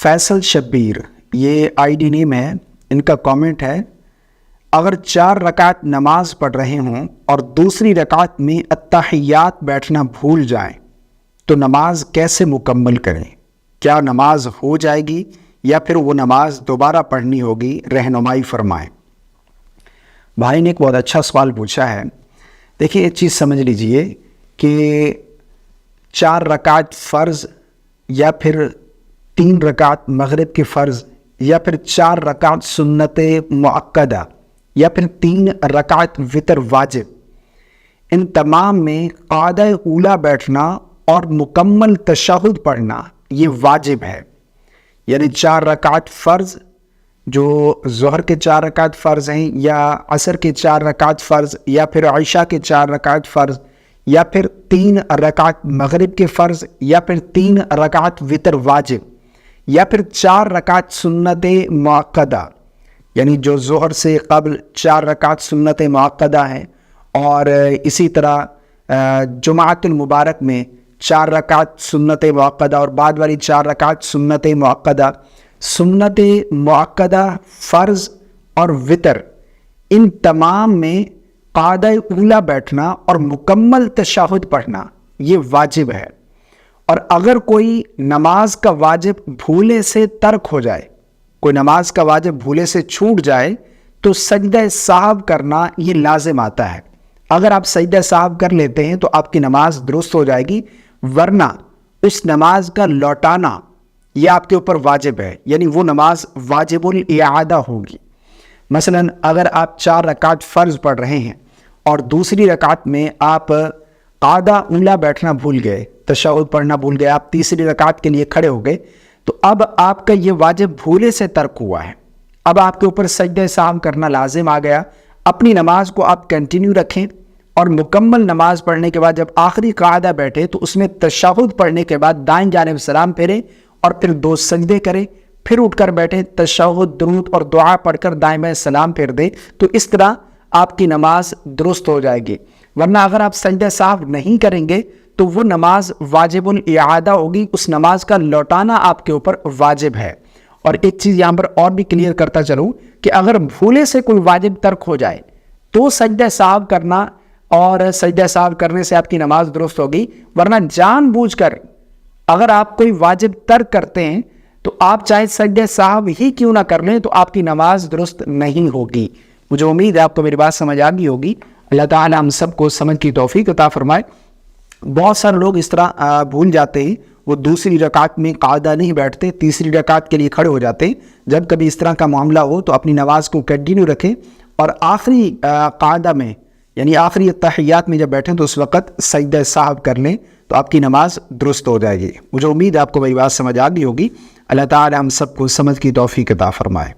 فیصل شبیر یہ I D نیم ہے، ان کا کامنٹ ہے، اگر 4 رکعت نماز پڑھ رہے ہوں اور دوسری رکعت میں التحیات بیٹھنا بھول جائیں تو نماز کیسے مکمل کریں؟ کیا نماز ہو جائے گی یا پھر وہ نماز دوبارہ پڑھنی ہوگی؟ رہنمائی فرمائیں۔ بھائی نے ایک بہت اچھا سوال پوچھا ہے۔ دیکھیں ایک چیز سمجھ لیجئے کہ 4 رکعت فرض یا پھر 3 رکعت مغرب کے فرض یا پھر 4 رکعت سنت مؤکدہ یا پھر 3 رکعت وتر واجب، ان تمام میں قاعدہ اولیٰ بیٹھنا اور مکمل تشہد پڑھنا یہ واجب ہے۔ یعنی 4 رکعت فرض جو ظہر کے 4 رکعت فرض ہیں، یا عصر کے 4 رکعت فرض، یا پھر عشاء کے 4 رکعت فرض، یا پھر 3 رکعت مغرب کے فرض، یا پھر 3 رکعت وتر واجب، یا پھر 4 رکعت سنت مؤکدہ، یعنی جو ظہر سے قبل 4 رکعت سنت مؤکدہ ہیں، اور اسی طرح جمعۃ المبارک میں 4 رکعت سنت مؤکدہ اور بعد والی 4 رکعت سنت مؤکدہ۔ سنت مؤکدہ، فرض اور وتر، ان تمام میں قاعدہ اولیٰ بیٹھنا اور مکمل تشہد پڑھنا یہ واجب ہے۔ اور اگر کوئی نماز کا واجب بھولے سے ترک ہو جائے، کوئی نماز کا واجب بھولے سے چھوٹ جائے تو سجدہ سہو کرنا یہ لازم آتا ہے۔ اگر آپ سجدہ سہو کر لیتے ہیں تو آپ کی نماز درست ہو جائے گی، ورنہ اس نماز کا لوٹانا یہ آپ کے اوپر واجب ہے، یعنی وہ نماز واجب الاعادہ ہوگی۔ مثلا اگر آپ 4 رکعت فرض پڑھ رہے ہیں اور دوسری رکعت میں آپ قاعدہ اولیٰ بیٹھنا بھول گئے، تشہد پڑھنا بھول گئے، آپ تیسری رکعت کے لیے کھڑے ہو گئے، تو اب آپ کا یہ واجب بھولے سے ترک ہوا ہے، اب آپ کے اوپر سجدہ سہو کرنا لازم آ گیا۔ اپنی نماز کو آپ کنٹینیو رکھیں اور مکمل نماز پڑھنے کے بعد جب آخری قاعدہ بیٹھے تو اس میں تشہد پڑھنے کے بعد دائیں جانب سلام پھیریں اور پھر 2 سجدے کریں، پھر اٹھ کر بیٹھیں، تشہد، درود اور دعا پڑھ کر دائیں بائیں سلام پھیر دیں، تو اس طرح آپ کی نماز درست ہو جائے گی۔ ورنہ اگر آپ سجدہ سہو نہیں کریں گے تو وہ نماز واجب الاعادہ ہوگی، اس نماز کا لوٹانا آپ کے اوپر واجب ہے۔ اور ایک چیز یہاں پر اور بھی کلیئر کرتا چلوں کہ اگر بھولے سے کوئی واجب ترک ہو جائے تو سجدہ سہو کرنا، اور سجدہ سہو کرنے سے آپ کی نماز درست ہوگی، ورنہ جان بوجھ کر اگر آپ کوئی واجب ترک کرتے ہیں تو آپ چاہے سجدہ سہو ہی کیوں نہ کر لیں تو آپ کی نماز درست نہیں ہوگی۔ مجھے امید ہے آپ کو میری بات سمجھ آ گئی ہوگی۔ اللہ تعالیٰ ہم سب کو سمجھ کی توفیق عطا فرمائے۔ بہت سارے لوگ اس طرح بھول جاتے ہیں، وہ دوسری رکعت میں قاعدہ نہیں بیٹھتے، تیسری رکعت کے لیے کھڑے ہو جاتے ہیں۔ جب کبھی اس طرح کا معاملہ ہو تو اپنی نماز کو کنٹینیو رکھیں، اور آخری قاعدہ میں یعنی آخری التحیات میں جب بیٹھیں تو اس وقت سجدہ سہو کر لیں تو آپ کی نماز درست ہو جائے گی۔ مجھے امید ہے آپ کو میری بات سمجھ آ گئی ہوگی۔ اللہ تعالی ہم سب کو سمجھ کی توفیق عطا فرمائے۔